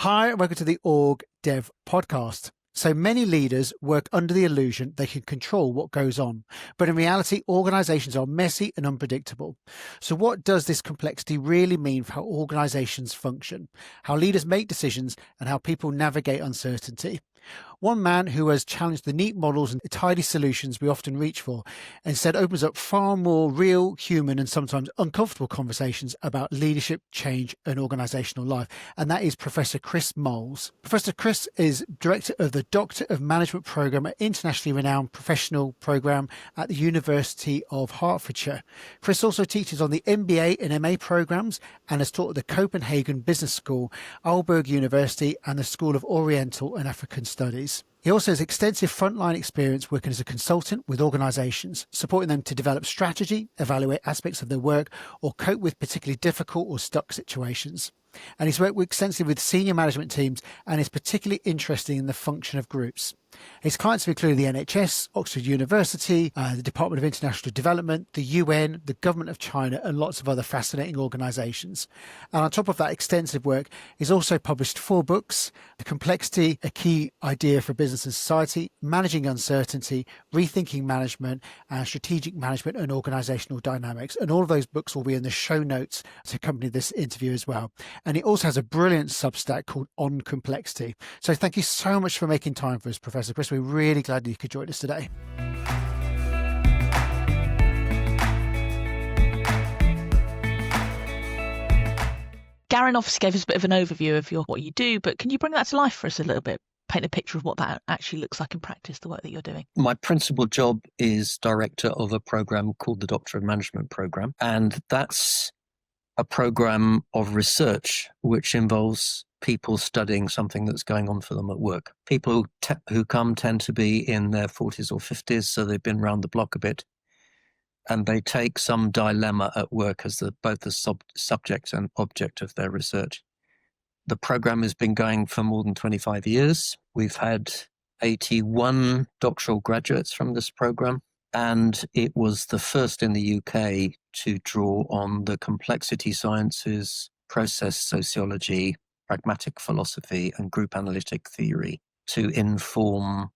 Hi, and welcome to the OrgDev podcast. So many leaders work under the illusion they can control what goes on, but in reality, organizations are messy and unpredictable. So what does this complexity really mean for how organizations function, how leaders make decisions, and how people navigate uncertainty? One man who has challenged the neat models and tidy solutions we often reach for, instead opens up far more real, human, and sometimes uncomfortable conversations about leadership, change, and organizational life. And that is Professor Chris Mowles. Professor Chris is director of the Doctor of Management program at internationally renowned professional program at the University of Hertfordshire. Chris also teaches on the MBA and MA programs and has taught at the Copenhagen Business School, Aalborg University, and the School of Oriental and African Studies. He also has extensive frontline experience working as a consultant with organisations, supporting them to develop strategy, evaluate aspects of their work, or cope with particularly difficult or stuck situations. And he's worked extensively with senior management teams and is particularly interested in the function of groups. His clients have included the NHS, Oxford University, the Department of International Development, the UN, the Government of China, and lots of other fascinating organisations. And on top of that extensive work, he's also published 4 books: The Complexity, A Key Idea for Business and Society, Managing Uncertainty, Rethinking Management, and Strategic Management and Organisational Dynamics. And all of those books will be in the show notes to accompany this interview as well. And he also has a brilliant Substack called On Complexity. So thank you so much for making time for us, Professor Chris. We're really glad you could join us today. Garen obviously gave us a bit of an overview of what you do, but can you bring that to life for us a little bit? Paint a picture of what that actually looks like in practice, the work that you're doing. My principal job is director of a program called the Doctor of Management program, and that's a program of research which involves people studying something that's going on for them at work. People who come tend to be in their 40s or 50s, so they've been round the block a bit, and they take some dilemma at work as both the subject and object of their research. The program has been going for more than 25 years. We've had 81 doctoral graduates from this program, and it was the first in the UK to draw on the complexity sciences, process sociology, pragmatic philosophy, and group analytic theory to inform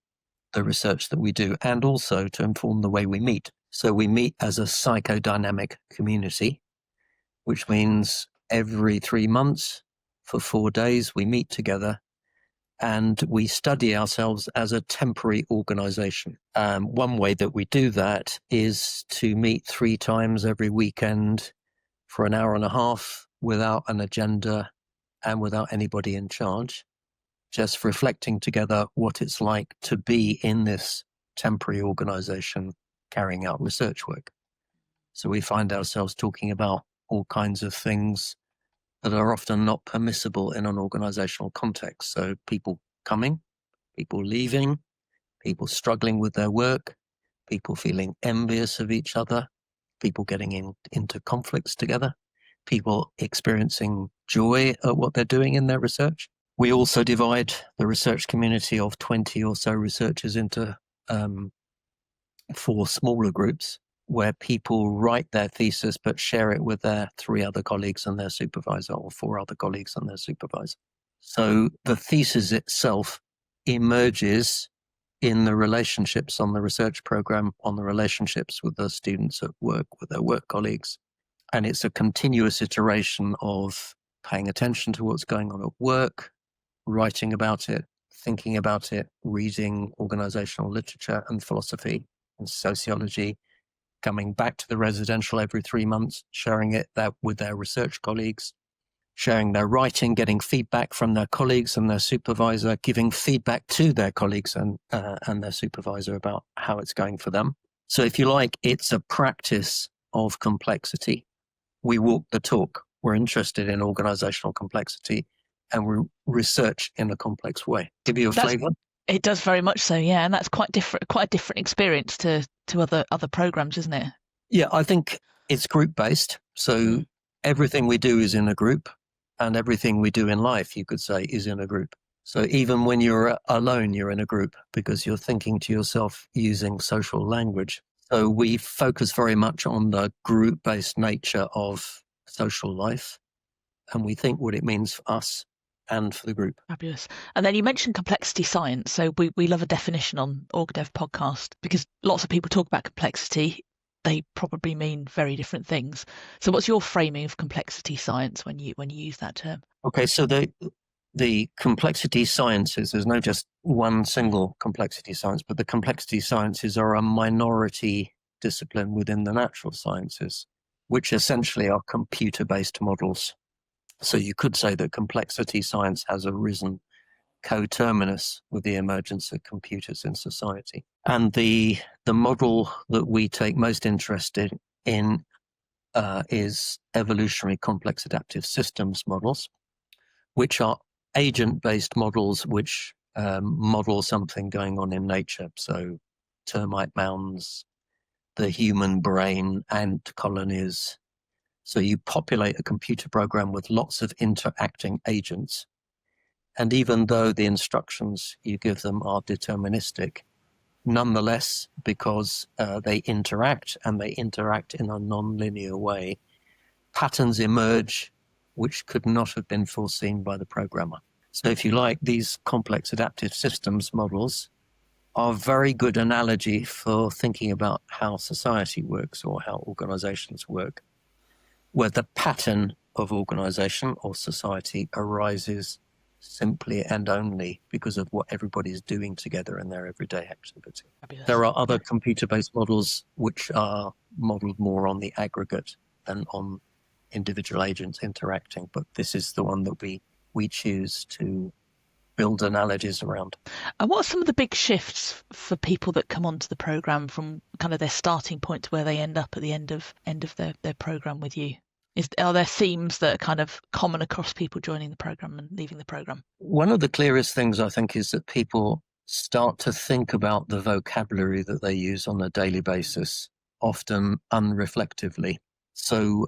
the research that we do, and also to inform the way we meet. So we meet as a psychodynamic community, which means every 3 months for 4 days we meet together and we study ourselves as a temporary organisation. One way that we do that is to meet 3 times every weekend for an hour and a half without an agenda and without anybody in charge, just reflecting together what it's like to be in this temporary organisation carrying out research work. So we find ourselves talking about all kinds of things that are often not permissible in an organisational context. So people coming, people leaving, people struggling with their work, people feeling envious of each other, people getting into conflicts together, people experiencing joy at what they're doing in their research. We also divide the research community of 20 or so researchers into 4 smaller groups where people write their thesis but share it with their 3 other colleagues and their supervisor, or 4 other colleagues and their supervisor. So the thesis itself emerges in the relationships on the research program, on the relationships with the students at work, with their work colleagues. And it's a continuous iteration of paying attention to what's going on at work, writing about it, thinking about it, reading organizational literature and philosophy and sociology, coming back to the residential every 3 months, sharing it with their research colleagues, sharing their writing, getting feedback from their colleagues and their supervisor, giving feedback to their colleagues and their supervisor about how it's going for them. So if you like, it's a practice of complexity. We walk the talk. We're interested in organizational complexity and we research in a complex way. Give you a flavour? It does very much so, yeah. And that's quite a different experience to other programs, isn't it? Yeah, I think it's group-based. So everything we do is in a group, and everything we do in life, you could say, is in a group. So even when you're alone, you're in a group because you're thinking to yourself using social language. So we focus very much on the group-based nature of social life, and we think what it means for us and for the group. Fabulous. And then you mentioned complexity science. So we love a definition on OrgDev podcast because lots of people talk about complexity. They probably mean very different things. So what's your framing of complexity science when you use that term? Okay, so the complexity sciences, there's no just one single complexity science, but the complexity sciences are a minority discipline within the natural sciences, which essentially are computer-based models. So you could say that complexity science has arisen coterminous with the emergence of computers in society. And the model that we take most interest in is evolutionary complex adaptive systems models, which are agent-based models which model something going on in nature. So termite mounds, the human brain, ant colonies. So you populate a computer program with lots of interacting agents. And even though the instructions you give them are deterministic, nonetheless, because they interact and they interact in a non-linear way, patterns emerge which could not have been foreseen by the programmer. So if you like, these complex adaptive systems models are a very good analogy for thinking about how society works or how organizations work, where the pattern of organization or society arises simply and only because of what everybody's doing together in their everyday activity. Fabulous. There are other computer-based models which are modeled more on the aggregate than on individual agents interacting, but this is the one that we choose to build analogies around. And what are some of the big shifts for people that come onto the program from kind of their starting point to where they end up at the end of their program with you? Are there themes that are kind of common across people joining the program and leaving the program? One of the clearest things, I think, is that people start to think about the vocabulary that they use on a daily basis, often unreflectively. So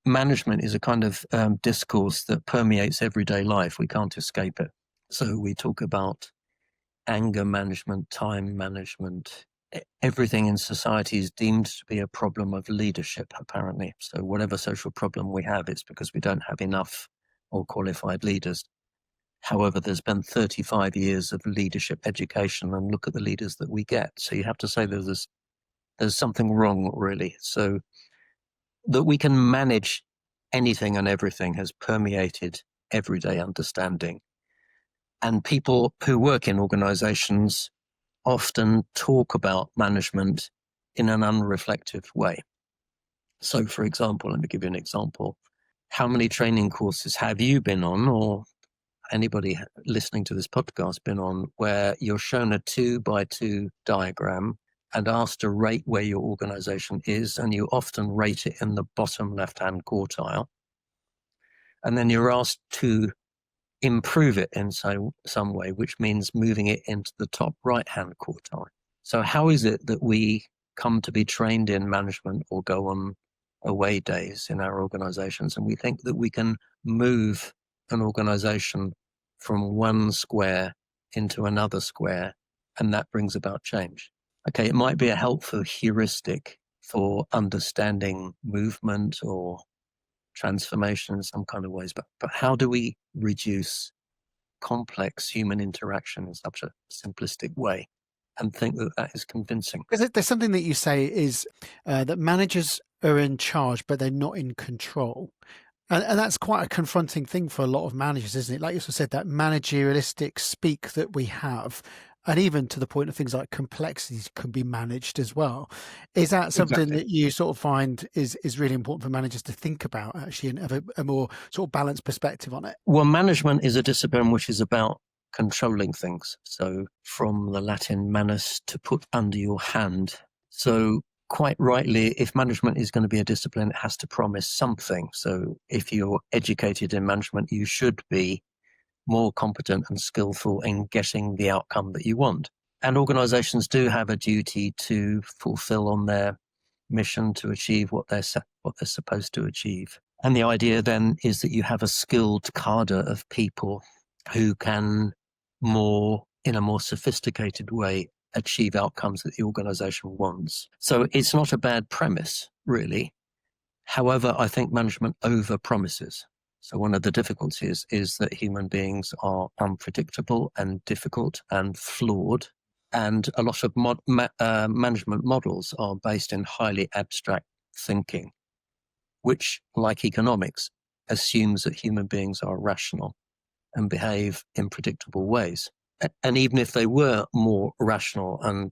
management is a kind of discourse that permeates everyday life. We can't escape it. So we talk about anger management, time management. Everything in society is deemed to be a problem of leadership, apparently. So whatever social problem we have, it's because we don't have enough or qualified leaders. However, there's been 35 years of leadership education, and look at the leaders that we get. So you have to say there's something wrong, really. So that we can manage anything and everything has permeated everyday understanding. And people who work in organizations often talk about management in an unreflective way. So, for example, let me give you an example. How many training courses have you been on, or anybody listening to this podcast been on, where you're shown a 2x2 diagram and asked to rate where your organization is, and you often rate it in the bottom left-hand quartile. And then you're asked to improve it in some way, which means moving it into the top right-hand quartile. So how is it that we come to be trained in management or go on away days in our organizations, and we think that we can move an organization from one square into another square, and that brings about change? Okay, it might be a helpful heuristic for understanding movement or transformation in some kind of ways, but how do we reduce complex human interaction in such a simplistic way and think that that is convincing? Because there's something that you say is that managers are in charge, but they're not in control. And that's quite a confronting thing for a lot of managers, isn't it? Like you also said, that managerialistic speak that we have, and even to the point of things like complexities can be managed as well. Is that something that you sort of find is really important for managers to think about, actually, and have a more sort of balanced perspective on it? Well, management is a discipline which is about controlling things. So from the Latin manus, to put under your hand. So quite rightly, if management is going to be a discipline, it has to promise something. So if you're educated in management, you should be more competent and skillful in getting the outcome that you want. And organizations do have a duty to fulfill on their mission to achieve what they're supposed to achieve. And the idea then is that you have a skilled cadre of people who can in a more sophisticated way, achieve outcomes that the organization wants. So it's not a bad premise, really. However, I think management over-promises. So one of the difficulties is that human beings are unpredictable and difficult and flawed. And a lot of management models are based in highly abstract thinking, which, like economics, assumes that human beings are rational and behave in predictable ways. And even if they were more rational and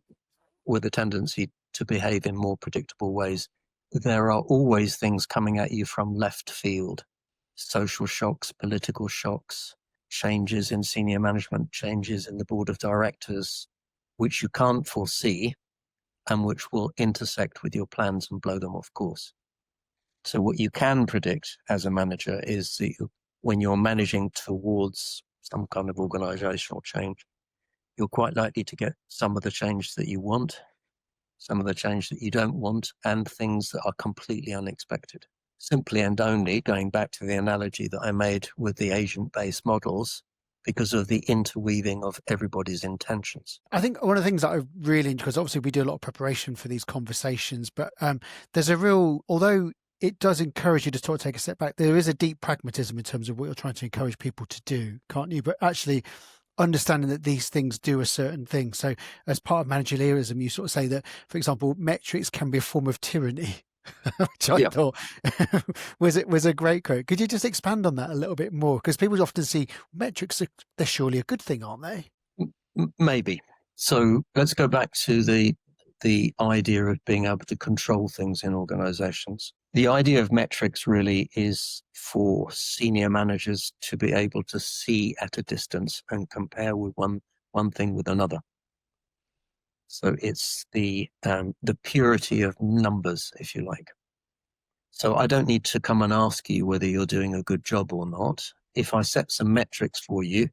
with a tendency to behave in more predictable ways, there are always things coming at you from left field. Social shocks, political shocks, changes in senior management, changes in the board of directors, which you can't foresee and which will intersect with your plans and blow them off course. So what you can predict as a manager is that when you're managing towards some kind of organizational change, you're quite likely to get some of the change that you want, some of the change that you don't want, and things that are completely unexpected. Simply and only going back to the analogy that I made with the agent-based models, because of the interweaving of everybody's intentions. I think one of the things that I really, because obviously we do a lot of preparation for these conversations, but there's a real, although it does encourage you to sort of take a step back, there is a deep pragmatism in terms of what you're trying to encourage people to do, can't you? But actually understanding that these things do a certain thing. So as part of managerialism, you sort of say that, for example, metrics can be a form of tyranny, which I thought was a great quote. Could you just expand on that a little bit more? Because people often see metrics, they're surely a good thing, aren't they? Maybe. So let's go back to the idea of being able to control things in organizations. The idea of metrics really is for senior managers to be able to see at a distance and compare with one thing with another. So it's the purity of numbers, if you like. So I don't need to come and ask you whether you're doing a good job or not. If I set some metrics for you,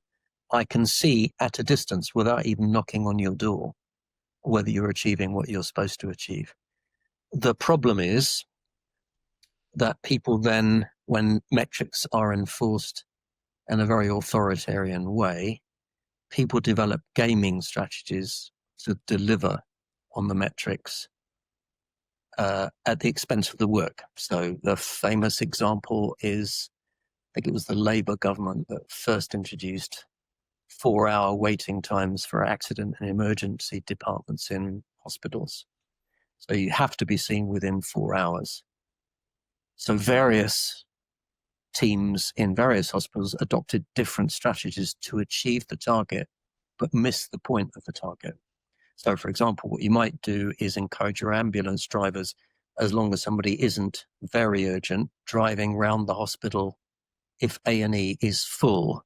I can see at a distance without even knocking on your door whether you're achieving what you're supposed to achieve. The problem is that people then, when metrics are enforced in a very authoritarian way, people develop gaming strategies to deliver on the metrics at the expense of the work. So the famous example is, I think it was the Labour government that first introduced 4-hour waiting times for accident and emergency departments in hospitals. So you have to be seen within 4 hours. So various teams in various hospitals adopted different strategies to achieve the target, but miss the point of the target. So, for example, what you might do is encourage your ambulance drivers, as long as somebody isn't very urgent, driving round the hospital if A&E is full,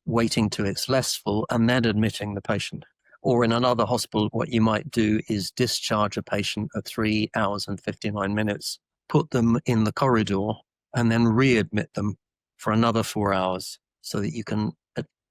waiting till it's less full, and then admitting the patient. Or in another hospital, what you might do is discharge a patient at 3 hours and 59 minutes, put them in the corridor, and then readmit them for another 4 hours so that you can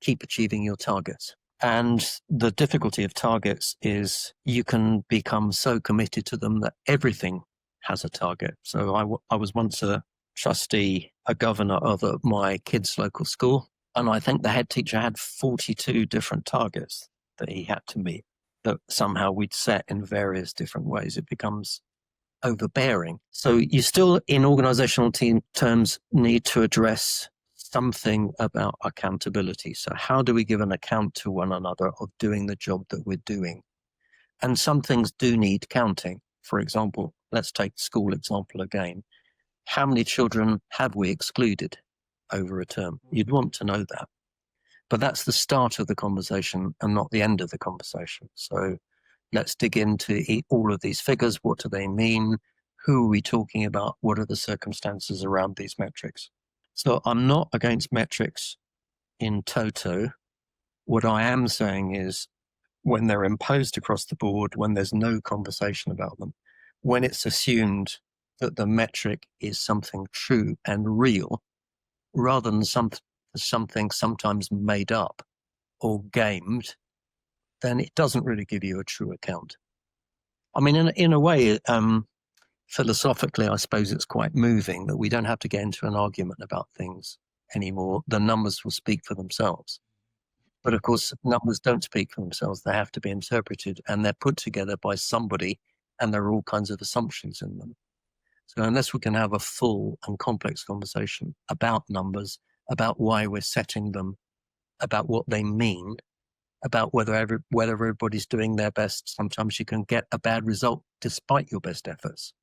keep achieving your targets. And the difficulty of targets is you can become so committed to them that everything has a target. So I was once a trustee, a governor of my kids' local school, and I think the head teacher had 42 different targets that he had to meet that somehow we'd set in various different ways. It becomes overbearing. So you still, in organizational team terms, need to address something about accountability. So how do we give an account to one another of doing the job that we're doing? And some things do need counting. For example, let's take the school example again. How many children have we excluded over a term? You'd want to know that. But that's the start of the conversation and not the end of the conversation. So let's dig into all of these figures. What do they mean? Who are we talking about? What are the circumstances around these metrics? So I'm not against metrics in toto. What I am saying is when they're imposed across the board, when there's no conversation about them, when it's assumed that the metric is something true and real, rather than something sometimes made up or gamed, then it doesn't really give you a true account. I mean, in a way, philosophically, I suppose it's quite moving that we don't have to get into an argument about things anymore. The numbers will speak for themselves. But of course, numbers don't speak for themselves. They have to be interpreted, and they're put together by somebody, and there are all kinds of assumptions in them. So unless we can have a full and complex conversation about numbers, about why we're setting them, about what they mean, about whether everybody's doing their best, sometimes you can get a bad result despite your best efforts.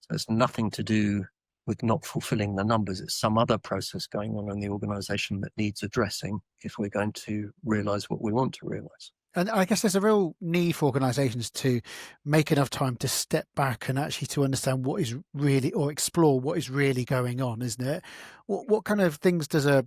So it's nothing to do with not fulfilling the numbers. It's some other process going on in the organisation that needs addressing if we're going to realise what we want to realise. And I guess there's a real need for organisations to make enough time to step back and actually to understand what is really, or explore what is really going on, isn't it? What kind of things does a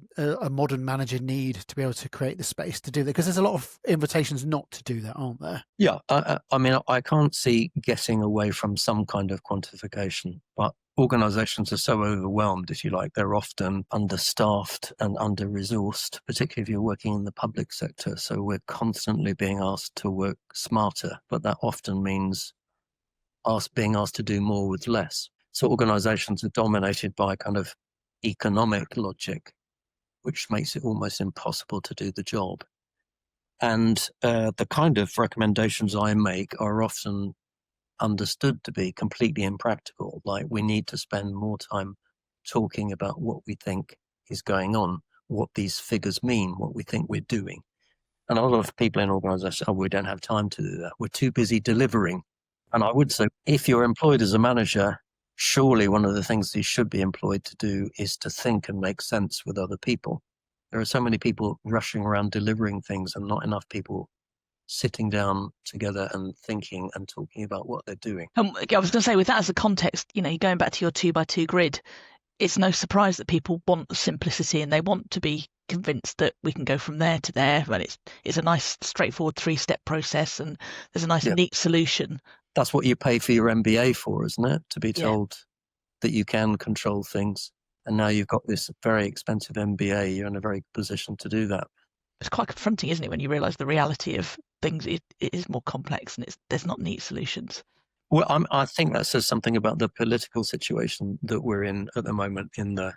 modern manager need to be able to create the space to do that? Because there's a lot of invitations not to do that, aren't there? Yeah, I mean, I can't see getting away from some kind of quantification, but organisations are so overwhelmed, if you like. They're often understaffed and under-resourced, particularly if you're working in the public sector. So we're constantly being asked to work smarter, but that often means being asked to do more with less. So organisations are dominated by kind of economic logic, which makes it almost impossible to do the job. And the kind of recommendations I make are often understood to be completely impractical. Like, we need to spend more time talking about what we think is going on, what these figures mean, what we think we're doing. And a lot of people in organizations, we don't have time to do that. We're too busy delivering. And I would say, if you're employed as a manager, surely one of the things you should be employed to do is to think and make sense with other people. There are so many people rushing around delivering things and not enough people sitting down together and thinking and talking about what they're doing. I was going to say, with that as a context, going back to your 2x2 grid, it's no surprise that people want simplicity and they want to be convinced that we can go from there to there. And it's a nice, straightforward 3-step process, and there's a nice, neat solution. That's what you pay for your MBA for, isn't it? To be told that you can control things. And now you've got this very expensive MBA. You're in a very good position to do that. It's quite confronting, isn't it, when you realise the reality of things? It is more complex, and there's not neat solutions. Well, I think that says something about the political situation that we're in at the moment. Do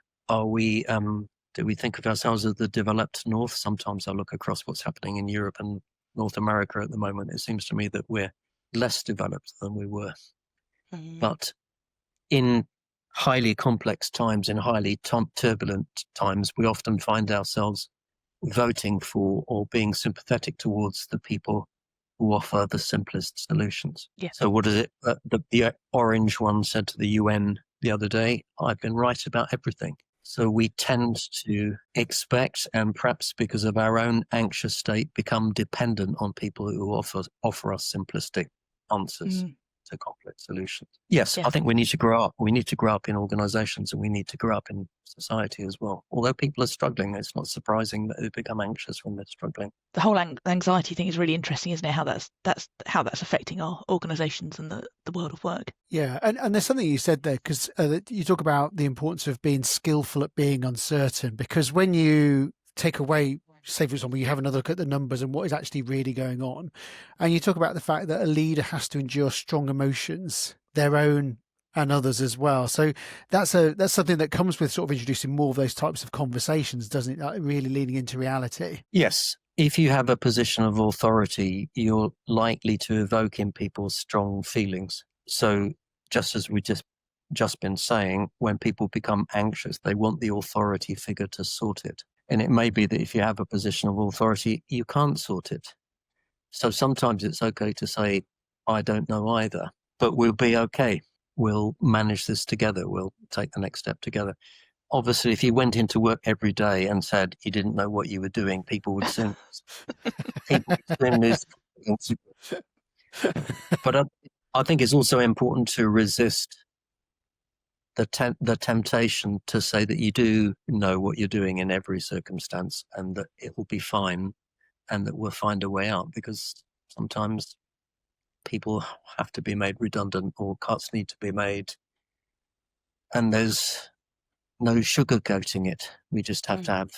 we think of ourselves as the developed North? Sometimes I look across what's happening in Europe and North America at the moment. It seems to me that we're less developed than we were. But in highly complex times, in highly turbulent times, we often find ourselves voting for or being sympathetic towards the people who offer the simplest solutions. Yeah. So what is it? The orange one said to the UN the other day, I've been right about everything. So we tend to expect, and perhaps because of our own anxious state, become dependent on people who offer us simplistic answers to complex solutions. Yes, I think we need to grow up. We need to grow up in organizations, and we need to grow up in society as well. Although people are struggling, it's not surprising that they become anxious when they're struggling. The whole anxiety thing is really interesting, isn't it? How that's affecting our organizations and the world of work. Yeah, and there's something you said there, because you talk about the importance of being skillful at being uncertain, because when you take away, say, for example, you have another look at the numbers and what is actually really going on, and you talk about the fact that a leader has to endure strong emotions, their own and others as well. So that's something that comes with sort of introducing more of those types of conversations, doesn't it? Like really leaning into reality. Yes. If you have a position of authority, you're likely to evoke in people strong feelings. So just as we just been saying, when people become anxious, they want the authority figure to sort it. And it may be that if you have a position of authority, you can't sort it. So sometimes it's okay to say, I don't know either, but we'll be okay. We'll manage this together. We'll take the next step together. Obviously, if you went into work every day and said you didn't know what you were doing, people would soon lose. But I think it's also important to resist the temptation to say that you do know what you're doing in every circumstance and that it will be fine and that we'll find a way out, because sometimes people have to be made redundant or cuts need to be made, and there's no sugarcoating it. We just have to have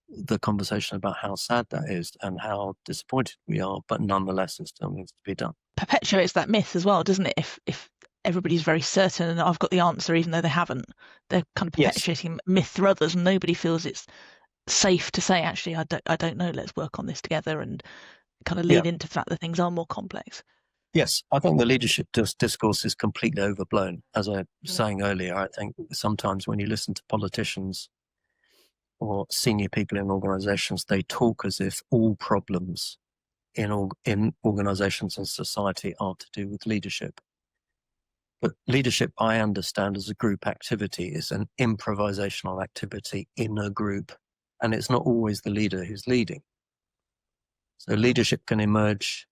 the conversation about how sad that is and how disappointed we are, but nonetheless it still needs to be done. Perpetuates that myth as well, doesn't it? If everybody's very certain and I've got the answer even though they haven't, they're kind of perpetuating myth through others, and nobody feels it's safe to say, actually, I don't know, let's work on this together, and kind of lean into the fact that things are more complex. Yes, I think the leadership discourse is completely overblown. As I was saying earlier, I think sometimes when you listen to politicians or senior people in organizations, they talk as if all problems in organizations and society are to do with leadership. But leadership, I understand as a group activity, is an improvisational activity in a group, and it's not always the leader who's leading. So leadership can emerge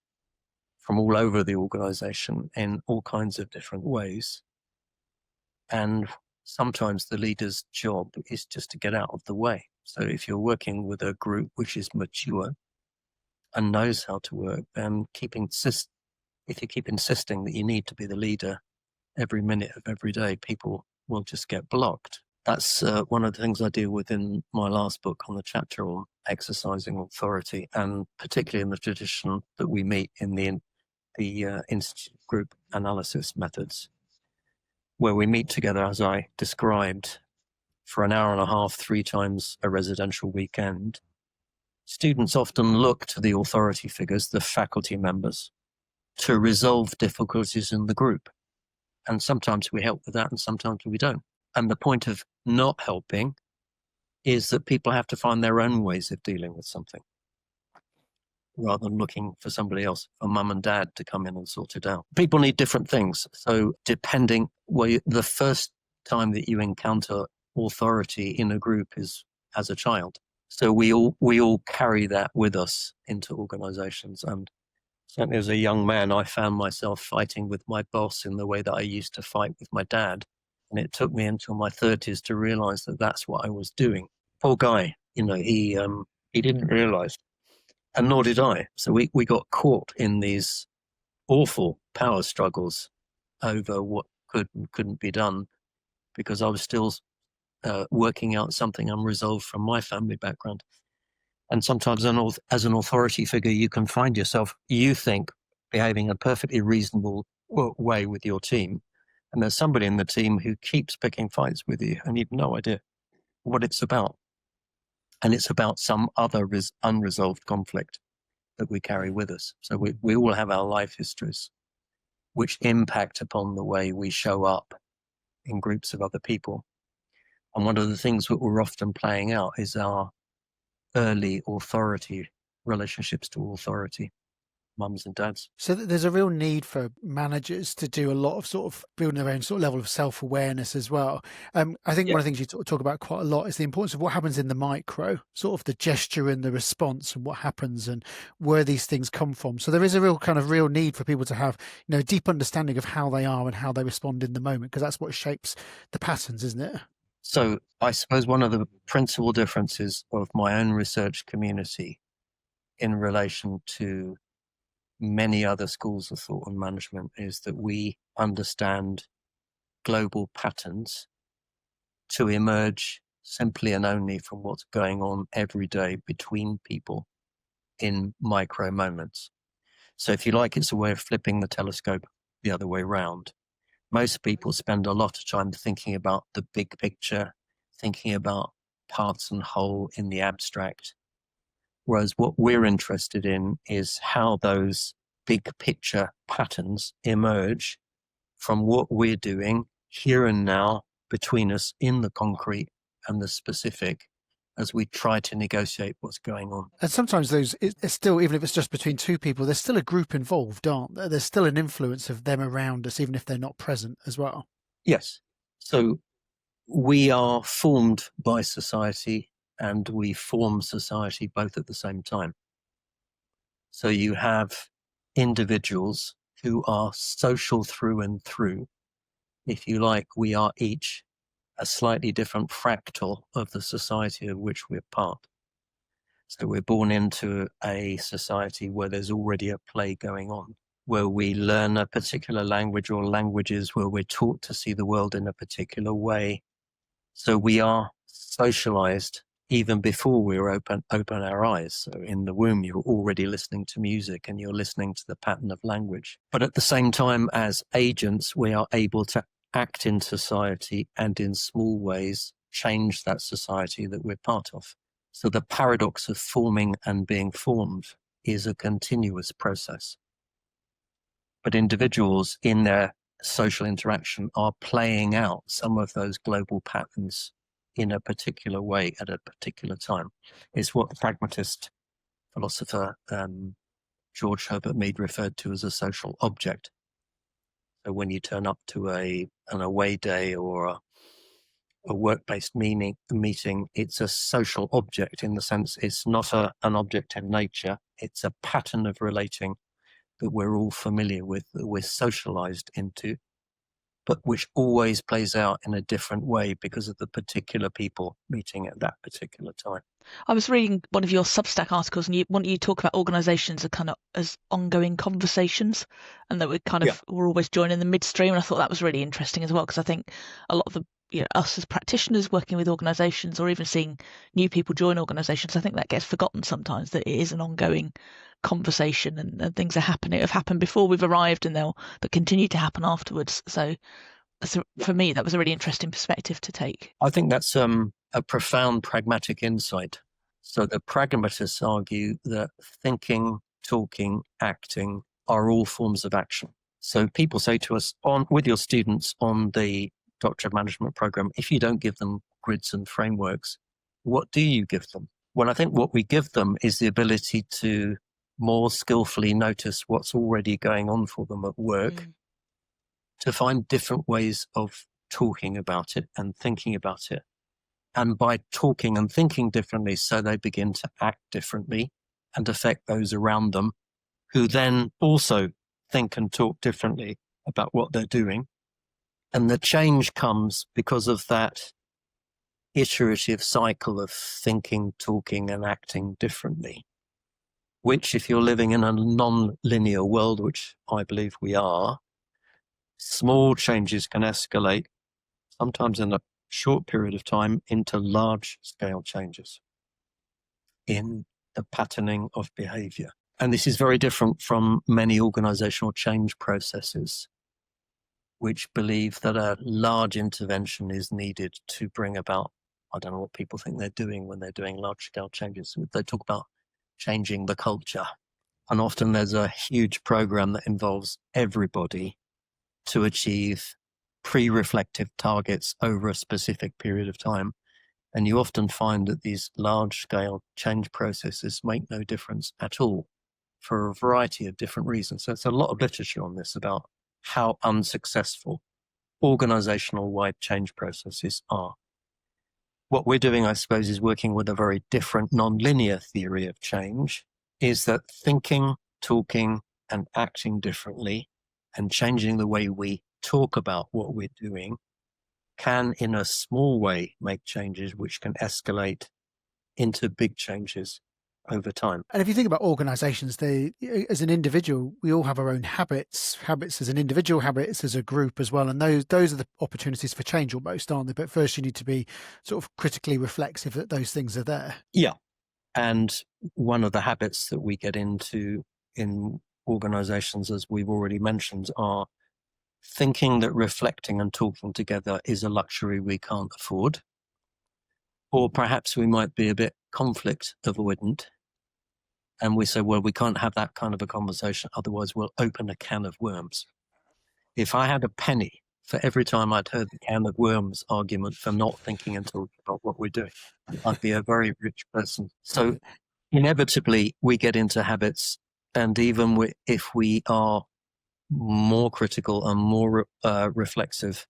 from all over the organization in all kinds of different ways. And sometimes the leader's job is just to get out of the way. So if you're working with a group which is mature and knows how to work, then if you keep insisting that you need to be the leader every minute of every day, people will just get blocked. That's one of the things I deal with in my last book on the chapter on exercising authority, and particularly in the tradition that we meet in the Institute group analysis methods, where we meet together, as I described, for an hour and a half, 3 times a residential weekend. Students often look to the authority figures, the faculty members, to resolve difficulties in the group. And sometimes we help with that and sometimes we don't. And the point of not helping is that people have to find their own ways of dealing with something, rather than looking for somebody else, for mum and dad to come in and sort it out. People need different things. So depending, the first time that you encounter authority in a group is as a child. So we all carry that with us into organizations. And certainly as a young man, I found myself fighting with my boss in the way that I used to fight with my dad. And it took me until my 30s to realize that that's what I was doing. Poor guy, he didn't realize, and nor did I. So we got caught in these awful power struggles over what could and couldn't be done, because I was still working out something unresolved from my family background. And sometimes as an authority figure, you can find yourself, you think, behaving in a perfectly reasonable way with your team. And there's somebody in the team who keeps picking fights with you and you've no idea what it's about. And it's about some other unresolved conflict that we carry with us. So we all have our life histories which impact upon the way we show up in groups of other people. And one of the things that we're often playing out is our early authority, relationships to authority, mums and dads. So there's a real need for managers to do a lot of sort of building their own sort of level of self-awareness as well. I think one of the things you talk about quite a lot is the importance of what happens in the micro, sort of the gesture and the response and what happens and where these things come from. So there is a real need for people to have, a deep understanding of how they are and how they respond in the moment, because that's what shapes the patterns, isn't it? So I suppose one of the principal differences of my own research community in relation to many other schools of thought and management is that we understand global patterns to emerge simply and only from what's going on every day between people in micro moments. So if you like, it's a way of flipping the telescope the other way around. Most people spend a lot of time thinking about the big picture, thinking about parts and whole in the abstract. Whereas what we're interested in is how those big picture patterns emerge from what we're doing here and now between us in the concrete and the specific as we try to negotiate what's going on. And sometimes it's still, even if it's just between two people, there's still a group involved, aren't there? There's still an influence of them around us, even if they're not present as well. Yes. So we are formed by society and we form society both at the same time. So you have individuals who are social through and through. If you like, we are each a slightly different fractal of the society of which we're part. So we're born into a society where there's already a play going on, where we learn a particular language or languages, where we're taught to see the world in a particular way. So we are socialized even before we open our eyes. So in the womb, you're already listening to music and you're listening to the pattern of language. But at the same time, as agents, we are able to act in society and in small ways change that society that we're part of. So the paradox of forming and being formed is a continuous process. but individuals in their social interaction are playing out some of those global patterns in a particular way at a particular time. It's what the pragmatist philosopher George Herbert Mead referred to as a social object. So when you turn up to an away day or a work-based meeting, it's a social object in the sense it's not an object in nature. It's a pattern of relating that we're all familiar with, that we're socialized into, but which always plays out in a different way because of the particular people meeting at that particular time. I was reading one of your Substack articles, and you talk about organisations as ongoing conversations, and that we're always joining the midstream. And I thought that was really interesting as well, because I think a lot of the us as practitioners working with organisations, or even seeing new people join organisations, I think that gets forgotten sometimes, that it is an ongoing conversation, and things are happening, have happened before we've arrived, and they'll continue to happen afterwards. So for me, that was a really interesting perspective to take. I think that's a profound pragmatic insight. So the pragmatists argue that thinking, talking, acting are all forms of action. So people say to us, with your students on the Doctor of Management program, if you don't give them grids and frameworks, what do you give them? Well, I think what we give them is the ability to more skillfully notice what's already going on for them at work, to find different ways of talking about it and thinking about it. And by talking and thinking differently, so they begin to act differently and affect those around them, who then also think and talk differently about what they're doing. And the change comes because of that iterative cycle of thinking, talking, and acting differently, which, if you're living in a non-linear world, which I believe we are, small changes can escalate, sometimes in a short period of time, into large-scale changes in the patterning of behavior. And this is very different from many organizational change processes, which believe that a large intervention is needed to bring about, I don't know what people think they're doing when they're doing large-scale changes. They talk about changing the culture. And often there's a huge program that involves everybody to achieve pre-reflective targets over a specific period of time. And you often find that these large-scale change processes make no difference at all for a variety of different reasons. So it's a lot of literature on this about how unsuccessful organizational-wide change processes are. What we're doing, I suppose, is working with a very different non-linear theory of change, is that thinking, talking, and acting differently and changing the way we talk about what we're doing can, in a small way, make changes which can escalate into big changes over time. And if you think about organizations, as an individual, we all have our own habits as an individual, habits as a group as well. And those are the opportunities for change almost, aren't they? But first you need to be sort of critically reflexive that those things are there. Yeah. And one of the habits that we get into in organizations, as we've already mentioned, are thinking that reflecting and talking together is a luxury we can't afford. Or perhaps we might be a bit conflict avoidant. And we say, well, we can't have that kind of a conversation, otherwise we'll open a can of worms. If I had a penny for every time I'd heard the can of worms argument for not thinking and talking about what we're doing, I'd be a very rich person. So inevitably we get into habits, and even if we are more critical and more reflexive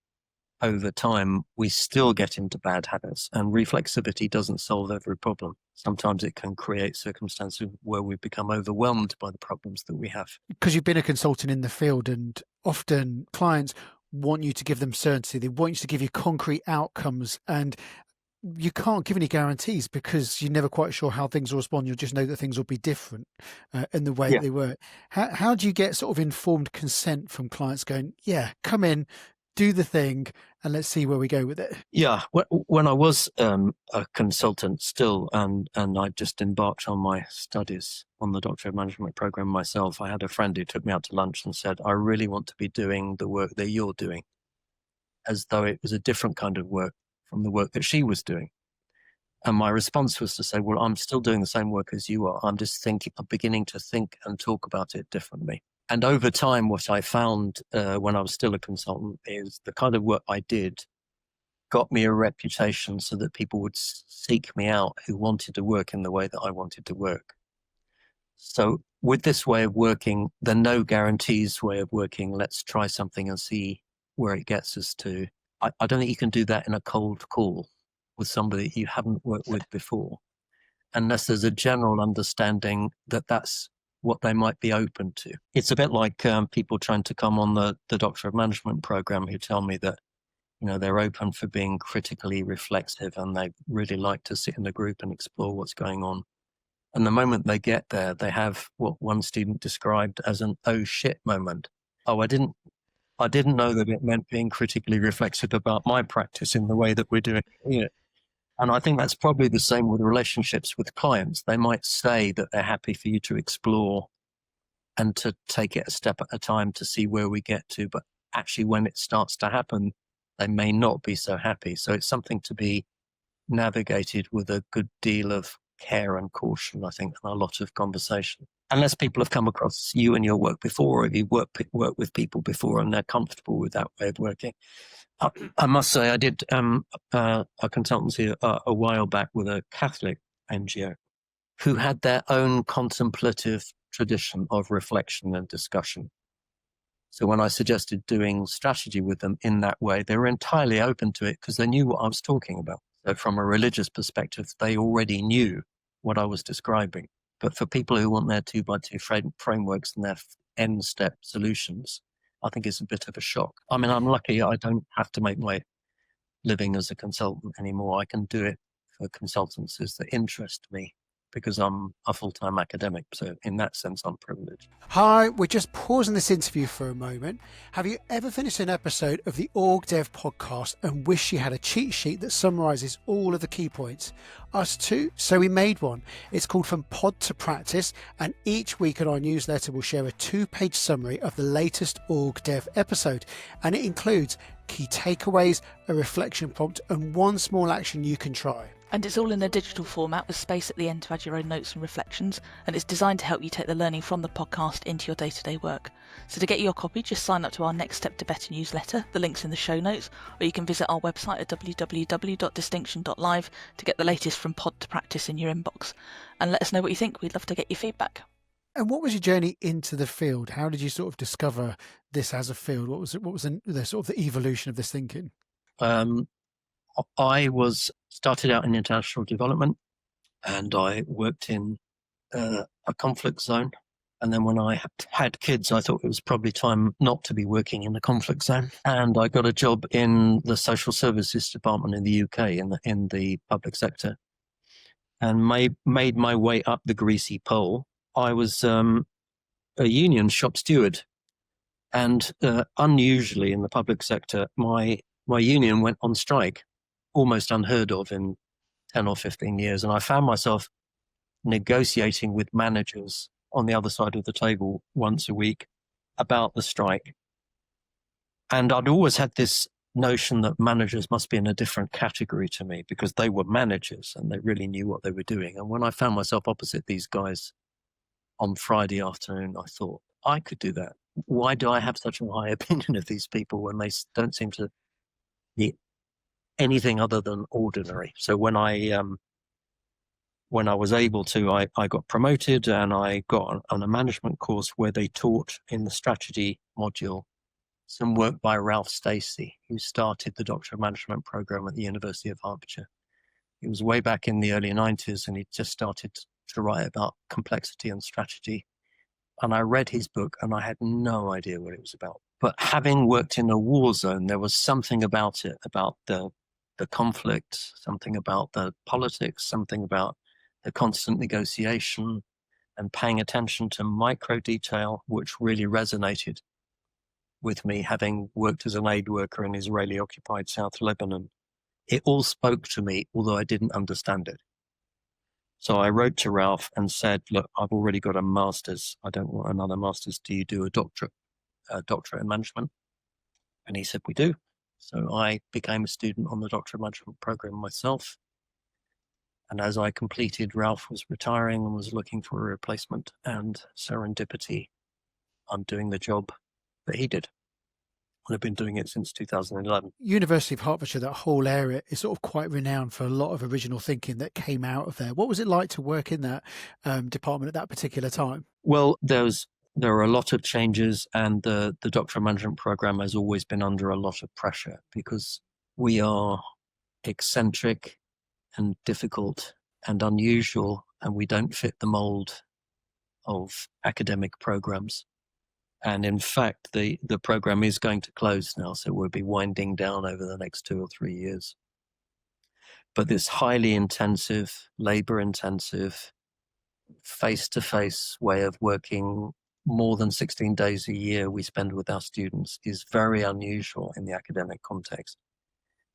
over time, we still get into bad habits. And reflexivity doesn't solve every problem. Sometimes it can create circumstances where we become overwhelmed by the problems that we have. Because you've been a consultant in the field, and often clients want you to give them certainty. They want you to give you concrete outcomes, and you can't give any guarantees because you're never quite sure how things will respond. You'll just know that things will be different in the way they were. How do you get sort of informed consent from clients going, yeah, come in, do the thing, and let's see where we go with it? Yeah, when I was a consultant still, and I just embarked on my studies on the Doctor of Management program myself, I had a friend who took me out to lunch and said, I really want to be doing the work that you're doing, as though it was a different kind of work from the work that she was doing. And my response was to say, well, I'm still doing the same work as you are. I'm just beginning to think and talk about it differently. And over time, what I found when I was still a consultant is the kind of work I did got me a reputation so that people would seek me out who wanted to work in the way that I wanted to work. So with this way of working, the no guarantees way of working, let's try something and see where it gets us to. I don't think you can do that in a cold call with somebody you haven't worked with before, unless there's a general understanding that that's what they might be open to. It's a bit like people trying to come on the Doctor of Management program who tell me that, you know, they're open for being critically reflexive and they really like to sit in a group and explore what's going on. And the moment they get there, they have what one student described as an oh shit moment. Oh, I didn't know that it meant being critically reflexive about my practice in the way that we're doing it here. And I think that's probably the same with relationships with clients. They might say that they're happy for you to explore and to take it a step at a time to see where we get to. But actually, when it starts to happen, they may not be so happy. So it's something to be navigated with a good deal of care and caution, I think, and a lot of conversation. Unless people have come across you in your work before, or if you work with people before and they're comfortable with that way of working. I must say, I did a consultancy a while back with a Catholic NGO who had their own contemplative tradition of reflection and discussion. So when I suggested doing strategy with them in that way, they were entirely open to it because they knew what I was talking about. So from a religious perspective, they already knew what I was describing. But for people who want their 2x2 frameworks and their end step solutions, I think it's a bit of a shock. I mean, I'm lucky I don't have to make my living as a consultant anymore. I can do it for consultancies that interest me because I'm a full-time academic. So in that sense, I'm privileged. Hi, we're just pausing this interview for a moment. Have you ever finished an episode of the OrgDev podcast and wish you had a cheat sheet that summarises all of the key points? Us too, so we made one. It's called From Pod to Practice, and each week in our newsletter we'll share a 2-page summary of the latest OrgDev episode, and it includes key takeaways, a reflection prompt, and one small action you can try. And it's all in a digital format with space at the end to add your own notes and reflections, and it's designed to help you take the learning from the podcast into your day-to-day work. So to get your copy, just sign up to our Next Step to Better newsletter. The link's in the show notes, or you can visit our website at www.distinction.live to get the latest From Pod to Practice in your inbox. And let us know what you think. We'd love to get your feedback. And what was your journey into the field? How did you sort of discover this as a field? What was the sort of the evolution of this thinking? I started out in international development, and I worked in a conflict zone. And then when I had kids, I thought it was probably time not to be working in the conflict zone. And I got a job in the social services department in the UK in the public sector, and made my way up the greasy pole. I was a union shop steward, and unusually in the public sector, my union went on strike. Almost unheard of in 10 or 15 years. And I found myself negotiating with managers on the other side of the table once a week about the strike. And I'd always had this notion that managers must be in a different category to me because they were managers and they really knew what they were doing. And when I found myself opposite these guys on Friday afternoon, I thought, I could do that. Why do I have such a high opinion of these people when they don't seem to be anything other than ordinary? So when I was able to, I got promoted, and I got on a management course where they taught in the strategy module some work by Ralph Stacey, who started the Doctor of Management program at the University of Hertfordshire. It was way back in the early 90s, and he just started to write about complexity and strategy. And I read his book and I had no idea what it was about. But having worked in a war zone, there was something about it, about the conflict, something about the politics, something about the constant negotiation and paying attention to micro detail, which really resonated with me, having worked as an aid worker in Israeli-occupied South Lebanon. It all spoke to me, although I didn't understand it. So I wrote to Ralph and said, look, I've already got a master's. I don't want another master's. Do you do a doctorate in management? And he said, we do. So I became a student on the Doctor of Management program myself. And as I completed, Ralph was retiring and was looking for a replacement, and serendipity I'm doing the job that he did. And I've been doing it since 2011. University of Hertfordshire, that whole area is sort of quite renowned for a lot of original thinking that came out of there. What was it like to work in that department at that particular time? Well, there are a lot of changes, and the doctoral management program has always been under a lot of pressure because we are eccentric and difficult and unusual, and we don't fit the mold of academic programs. And in fact, the program is going to close now, so we'll be winding down over the next 2 or 3 years. But this highly intensive, labor-intensive, face-to-face way of working more than 16 days a year we spend with our students is very unusual in the academic context,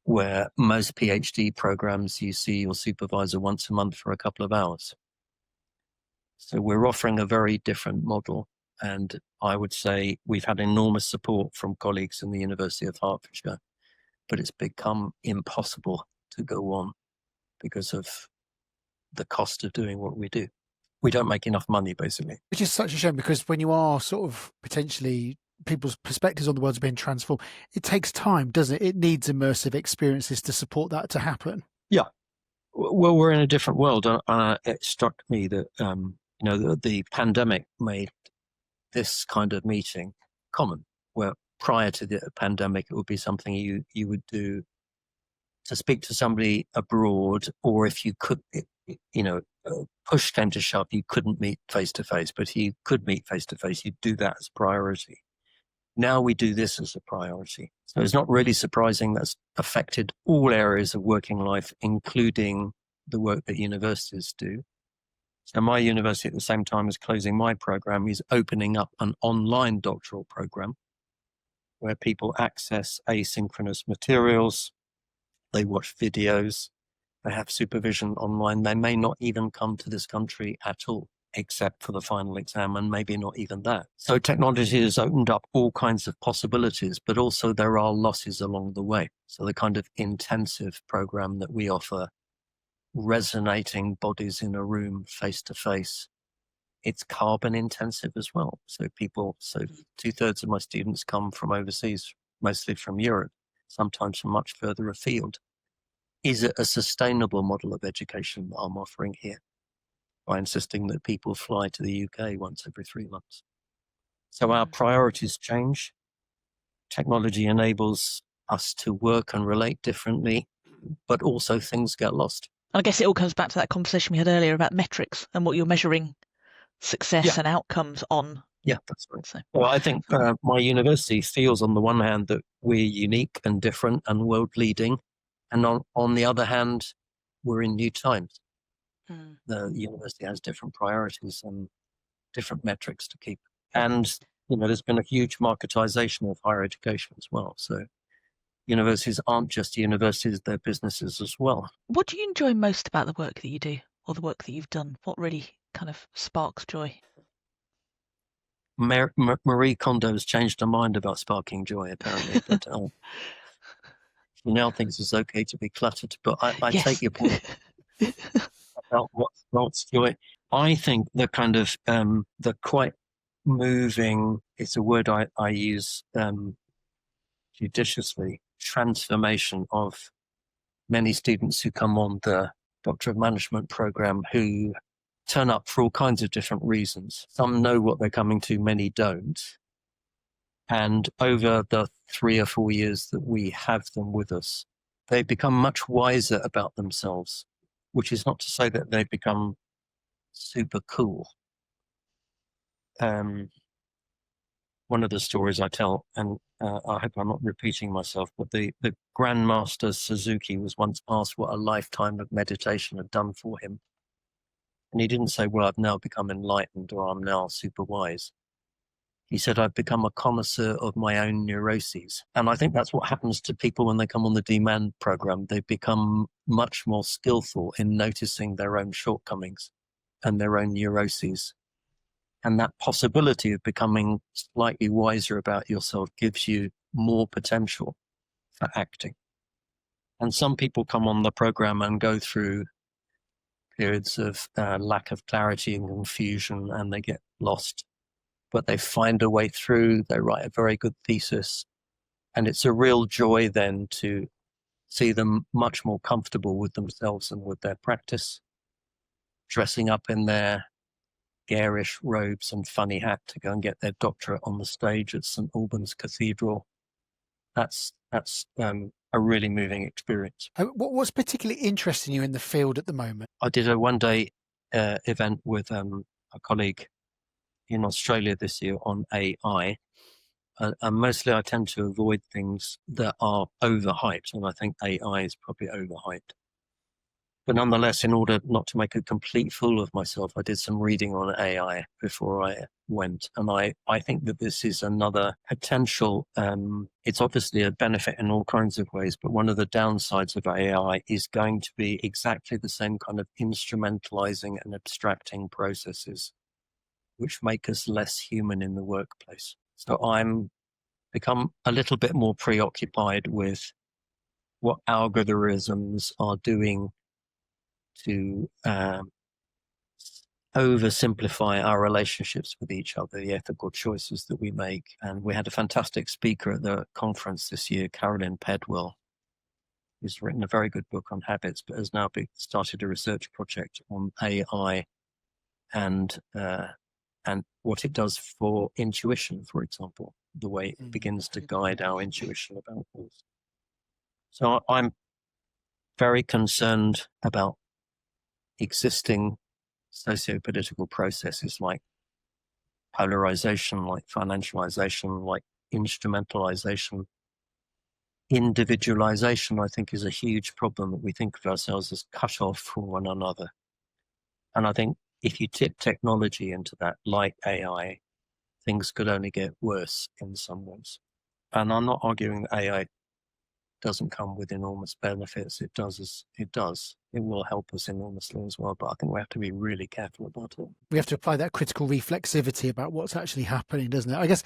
where most PhD programs you see your supervisor once a month for a couple of hours. So we're offering a very different model. And I would say we've had enormous support from colleagues in the University of Hertfordshire, but it's become impossible to go on because of the cost of doing what we do. We don't make enough money, basically. Which is such a shame, because when you are sort of potentially people's perspectives on the world are being transformed, it takes time, doesn't it? It needs immersive experiences to support that to happen. Yeah. Well, we're in a different world. It struck me that, the pandemic made this kind of meeting common, where prior to the pandemic, it would be something you would do to speak to somebody abroad, or if you could, push came to shove, you couldn't meet face to face, but you could meet face to face, you'd do that as priority. Now we do this as a priority. So it's not really surprising that's affected all areas of working life, including the work that universities do. So my university, at the same time as closing my program, is opening up an online doctoral program where people access asynchronous materials, they watch videos, they have supervision online. They may not even come to this country at all, except for the final exam, and maybe not even that. So technology has opened up all kinds of possibilities, but also there are losses along the way. So the kind of intensive program that we offer, resonating bodies in a room face to face, it's carbon intensive as well. So 2/3 of my students come from overseas, mostly from Europe, sometimes from much further afield. Is it a sustainable model of education that I'm offering here by insisting that people fly to the UK once every 3 months? So our priorities change. Technology enables us to work and relate differently, but also things get lost. I guess it all comes back to that conversation we had earlier about metrics and what you're measuring success and outcomes on. Yeah, that's right. So, well, I think my university feels on the one hand that we're unique and different and world leading. And on the other hand, we're in new times. The university has different priorities and different metrics to keep. And, there's been a huge marketization of higher education as well. So universities aren't just universities, they're businesses as well. What do you enjoy most about the work that you do, or the work that you've done? What really kind of sparks joy? Marie Kondo's changed her mind about sparking joy, apparently. But she now thinks it's okay to be cluttered. But I Yes. take your point about what's joy. I think the kind of the quite moving, it's a word I use judiciously, transformation of many students who come on the Doctor of Management program who turn up for all kinds of different reasons. Some know what they're coming to, many don't. And over the 3 or 4 years that we have them with us, they become much wiser about themselves, which is not to say that they become super cool. One of the stories I tell, and I hope I'm not repeating myself, but the Grandmaster Suzuki was once asked what a lifetime of meditation had done for him. And he didn't say, well, I've now become enlightened or I'm now super wise. He said, I've become a connoisseur of my own neuroses. And I think that's what happens to people when they come on the demand program. They become much more skillful in noticing their own shortcomings and their own neuroses. And that possibility of becoming slightly wiser about yourself gives you more potential for acting. And some people come on the program and go through periods of lack of clarity and confusion, and they get lost. but they find a way through, they write a very good thesis. And it's a real joy then to see them much more comfortable with themselves and with their practice, dressing up in their garish robes and funny hat to go and get their doctorate on the stage at St Albans Cathedral. That's a really moving experience. What's particularly interesting you in the field at the moment? I did a one-day event with a colleague in Australia this year on AI. And mostly I tend to avoid things that are overhyped, and I think AI is probably overhyped. But nonetheless, in order not to make a complete fool of myself, I did some reading on AI before I went. And I think that this is another potential, it's obviously a benefit in all kinds of ways, but one of the downsides of AI is going to be exactly the same kind of instrumentalizing and abstracting processes, which make us less human in the workplace. So I'm become a little bit more preoccupied with what algorithms are doing to oversimplify our relationships with each other, the ethical choices that we make. And we had a fantastic speaker at the conference this year, Carolyn Pedwell, who's written a very good book on habits, but has now started a research project on AI and what it does for intuition, for example, the way it begins to guide our intuition about things. So I'm very concerned about existing socio-political processes like polarization, like financialization, like instrumentalization. Individualization, I think, is a huge problem, that we think of ourselves as cut off from one another. And I think if you tip technology into that, like AI, things could only get worse in some ways. And I'm not arguing that AI doesn't come with enormous benefits. It does. It will help us enormously as well. But I think we have to be really careful about it. We have to apply that critical reflexivity about what's actually happening, doesn't it? I guess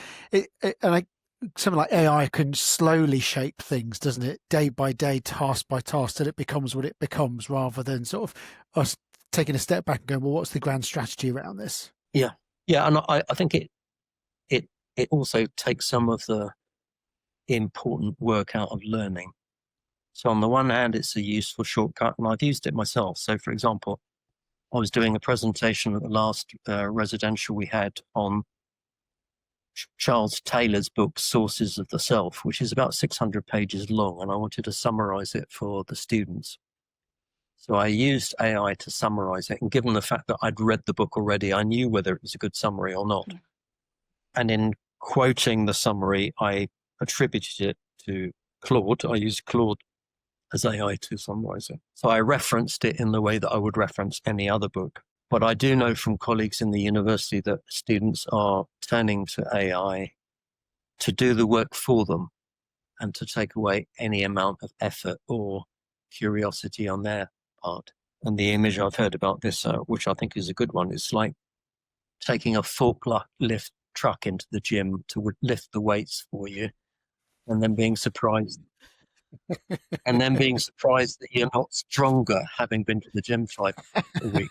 something like AI can slowly shape things, doesn't it? Day by day, task by task, till it becomes what it becomes, rather than sort of us taking a step back and going, well, what's the grand strategy around this? Yeah. And I think it also takes some of the important work out of learning. So on the one hand, it's a useful shortcut, and I've used it myself. So for example, I was doing a presentation at the last residential we had on Charles Taylor's book, Sources of the Self, which is about 600 pages long, and I wanted to summarize it for the students. So I used AI to summarize it, and given the fact that I'd read the book already, I knew whether it was a good summary or not. And in quoting the summary, I attributed it to Claude. I used Claude as AI to summarize it. So I referenced it in the way that I would reference any other book. But I do know from colleagues in the university that students are turning to AI to do the work for them and to take away any amount of effort or curiosity on their part. And the image I've heard about this, which I think is a good one, is like taking a forklift truck into the gym to lift the weights for you, and then being surprised that you're not stronger having been to the gym 5 a week.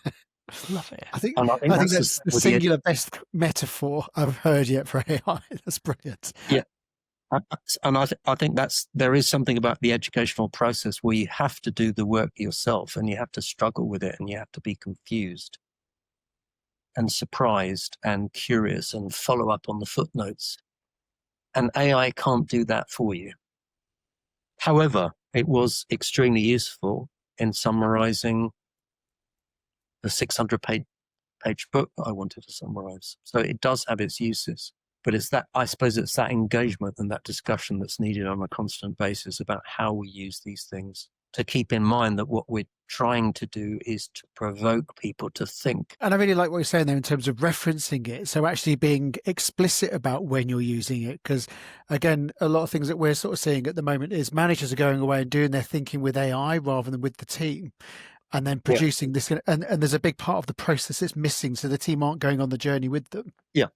Love it. I think that's the singular best metaphor I've heard yet for AI. That's brilliant. Yeah. And I think there is something about the educational process where you have to do the work yourself, and you have to struggle with it, and you have to be confused and surprised and curious and follow up on the footnotes. And AI can't do that for you. However, it was extremely useful in summarizing the 600-page book that I wanted to summarize. So it does have its uses, but I suppose it's that engagement and that discussion that's needed on a constant basis about how we use these things, to keep in mind that what we're trying to do is to provoke people to think. And I really like what you're saying there in terms of referencing it. So actually being explicit about when you're using it, because again, a lot of things that we're sort of seeing at the moment is managers are going away and doing their thinking with AI rather than with the team, and then producing this. And there's a big part of the process that's missing. So the team aren't going on the journey with them. Yeah,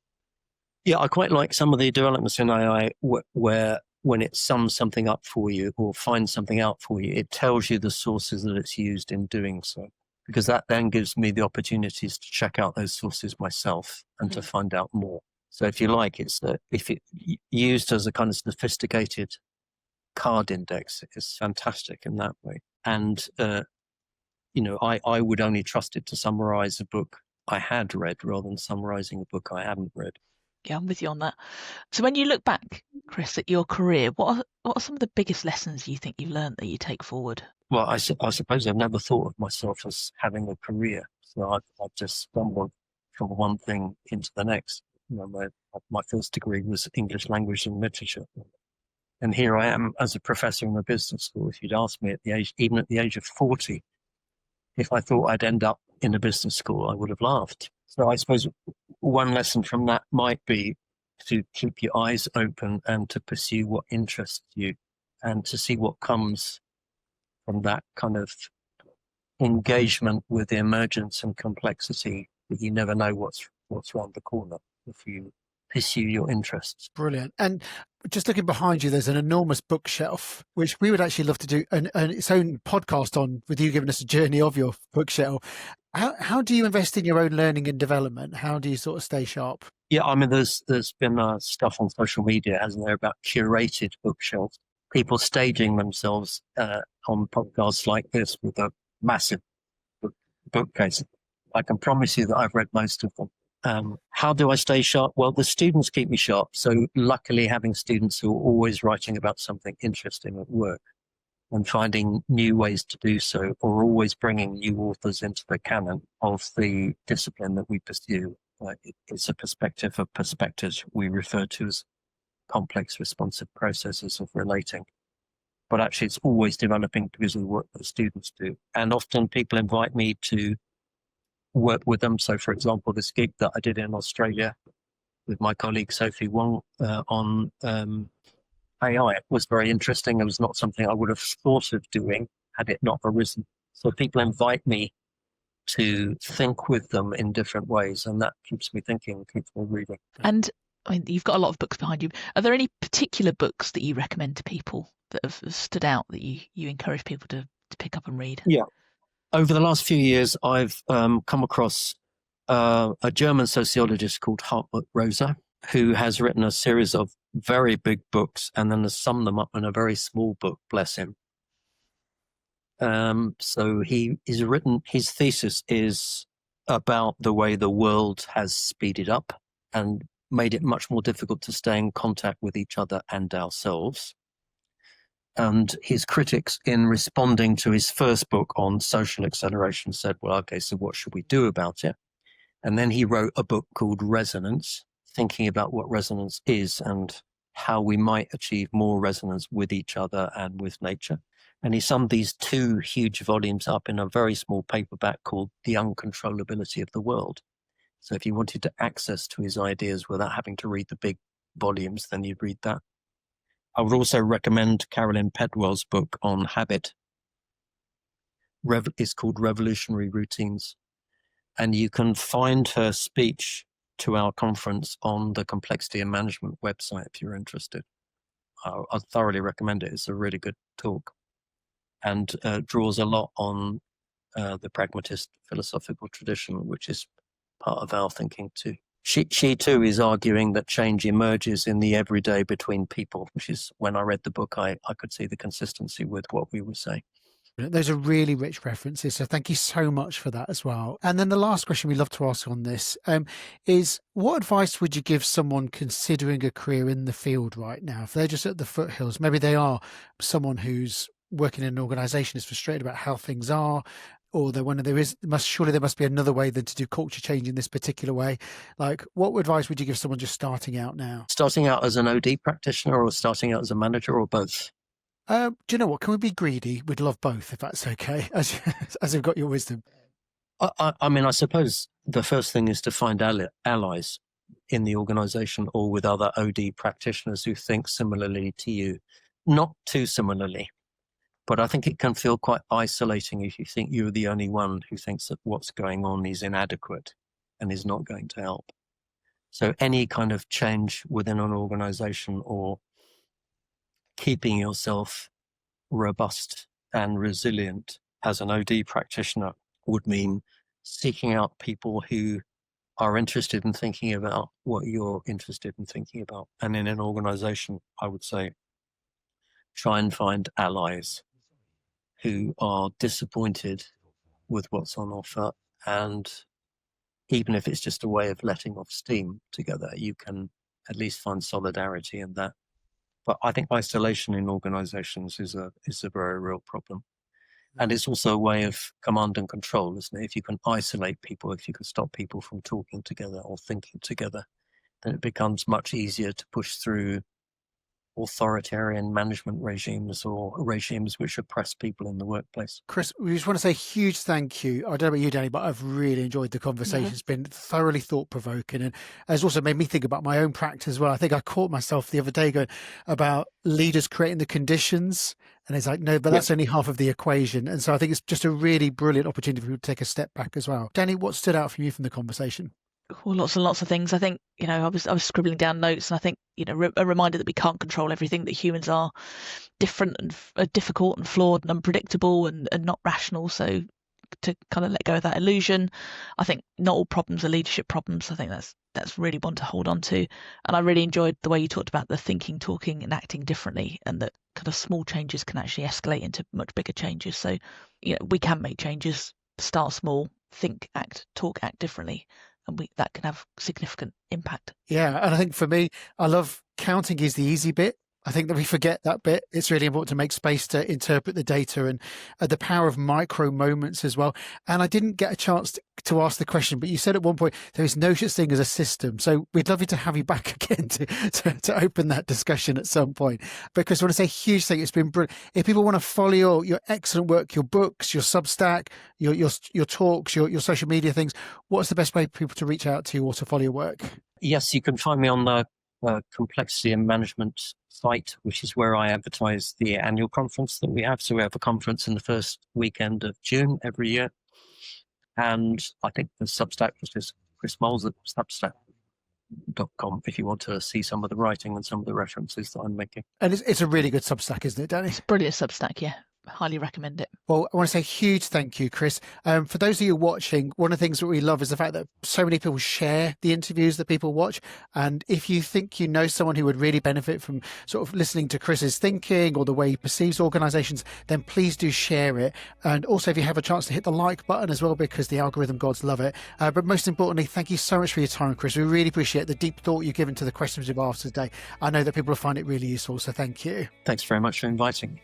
I quite like some of the developments in AI where when it sums something up for you or finds something out for you, it tells you the sources that it's used in doing so, because that then gives me the opportunities to check out those sources myself and to find out more. So if you like, if it used as a kind of sophisticated card index, it's fantastic in that way. And, I would only trust it to summarize a book I had read rather than summarizing a book I hadn't read. Yeah, I'm with you on that. So when you look back, Chris, at your career, what are some of the biggest lessons you think you've learned that you take forward? Well, I suppose I've never thought of myself as having a career. So I've just stumbled from one thing into the next. My first degree was English language and literature. And here I am as a professor in a business school. If you'd asked me even at the age of 40, if I thought I'd end up in a business school, I would have laughed. So I suppose one lesson from that might be to keep your eyes open and to pursue what interests you and to see what comes from that kind of engagement with the emergence and complexity that you never know what's around the corner if you pursue your interests. Brilliant. And just looking behind you, there's an enormous bookshelf, which we would actually love to do its own podcast on, with you giving us a journey of your bookshelf. How do you invest in your own learning and development? How do you sort of stay sharp? Yeah, I mean, there's been stuff on social media, hasn't there, about curated bookshelves, people staging themselves on podcasts like this with a massive bookcase. I can promise you that I've read most of them. How do I stay sharp? Well, the students keep me sharp. So luckily having students who are always writing about something interesting at work and finding new ways to do so, or always bringing new authors into the canon of the discipline that we pursue. It's a perspective of perspectives we refer to as complex responsive processes of relating. But actually it's always developing because of the work that students do. And often people invite me to work with them. So, for example, this gig that I did in Australia with my colleague Sophie Wong on AI was very interesting. It was not something I would have thought of doing had it not arisen. So people invite me to think with them in different ways, and that keeps me thinking, keeps me reading. And I mean, you've got a lot of books behind you. Are there any particular books that you recommend to people that have stood out that you encourage people to pick up and read? Yeah. Over the last few years, I've come across a German sociologist called Hartmut Rosa, who has written a series of very big books and then has summed them up in a very small book, bless him. So his thesis is about the way the world has speeded up and made it much more difficult to stay in contact with each other and ourselves. And his critics, in responding to his first book on social acceleration, said, well, okay, so what should we do about it? And then he wrote a book called Resonance, thinking about what resonance is and how we might achieve more resonance with each other and with nature. And he summed these two huge volumes up in a very small paperback called The Uncontrollability of the World. So if you wanted to access to his ideas without having to read the big volumes, then you'd read that. I would also recommend Carolyn Pedwell's book on habit. It's called Revolutionary Routines. And you can find her speech to our conference on the Complexity and Management website if you're interested. I thoroughly recommend it. It's a really good talk and draws a lot on the pragmatist philosophical tradition, which is part of our thinking too. She too is arguing that change emerges in the everyday between people, which is, when I read the book, I could see the consistency with what we were saying. Those are really rich references, so thank you so much for that as well. And then the last question we love to ask on this is, what advice would you give someone considering a career in the field right now? If they're just at the foothills, maybe they are someone who's working in an organisation, is frustrated about how things are, or surely there must be another way than to do culture change in this particular way. Like, what advice would you give someone just starting out now? Starting out as an OD practitioner or starting out as a manager, or both? Do you know what? Can we be greedy? We'd love both, if that's okay, as we've got your wisdom. I mean, I suppose the first thing is to find allies in the organisation or with other OD practitioners who think similarly to you. Not too similarly, but I think it can feel quite isolating if you think you're the only one who thinks that what's going on is inadequate and is not going to help. So any kind of change within an organisation or keeping yourself robust and resilient as an OD practitioner would mean seeking out people who are interested in thinking about what you're interested in thinking about. And in an organization, I would say, try and find allies who are disappointed with what's on offer. And even if it's just a way of letting off steam together, you can at least find solidarity in that. But I think isolation in organizations is a very real problem. And it's also a way of command and control, isn't it? If you can isolate people, if you can stop people from talking together or thinking together, then it becomes much easier to push through authoritarian management regimes or regimes which oppress people in the workplace. Chris, we just want to say a huge thank you. I don't know about you, Danny, but I've really enjoyed the conversation. It's been thoroughly thought-provoking, and it's also made me think about my own practice as well. I think I caught myself the other day going about leaders creating the conditions, and it's like, no, but that's only half of the equation. And so I think it's just a really brilliant opportunity for people to take a step back as well. Danny, what stood out for you from the conversation? Well, lots and lots of things. I think, I was scribbling down notes, and I think, a reminder that we can't control everything, that humans are different and difficult and flawed and unpredictable and not rational. So to kind of let go of that illusion. I think not all problems are leadership problems. I think that's really one to hold on to. And I really enjoyed the way you talked about the thinking, talking and acting differently, and that kind of small changes can actually escalate into much bigger changes. So, we can make changes, start small, think, act, talk, act differently. And that can have significant impact. Yeah. And I think for me, I love counting is the easy bit. I think that we forget that bit. It's really important to make space to interpret the data and the power of micro moments as well. And I didn't get a chance to ask the question, but you said at one point, there is no such thing as a system. So we'd love you to have you back again to open that discussion at some point, because I want to say a huge thing. It's been brilliant. If people want to follow your excellent work, your books, your Substack, your talks, your social media things, what's the best way for people to reach out to you or to follow your work? Yes, you can find me on the complexity and management site, which is where I advertise the annual conference that we have. So we have a conference in the first weekend of June every year. And I think the Substack, which is Chris Mowles at substack.com, if you want to see some of the writing and some of the references that I'm making. And it's a really good Substack, isn't it, Danny? It's a brilliant Substack, yeah. Highly recommend it. Well, I want to say a huge thank you, Chris. For those of you watching, one of the things that we love is the fact that so many people share the interviews that people watch. And if you think you know someone who would really benefit from sort of listening to Chris's thinking or the way he perceives organizations, then please do share it. And also, if you have a chance to hit the like button as well, because the algorithm gods love it. But most importantly, thank you so much for your time, Chris. We really appreciate the deep thought you've given to the questions we've asked today. I know that people will find it really useful. So thank you. Thanks very much for inviting me.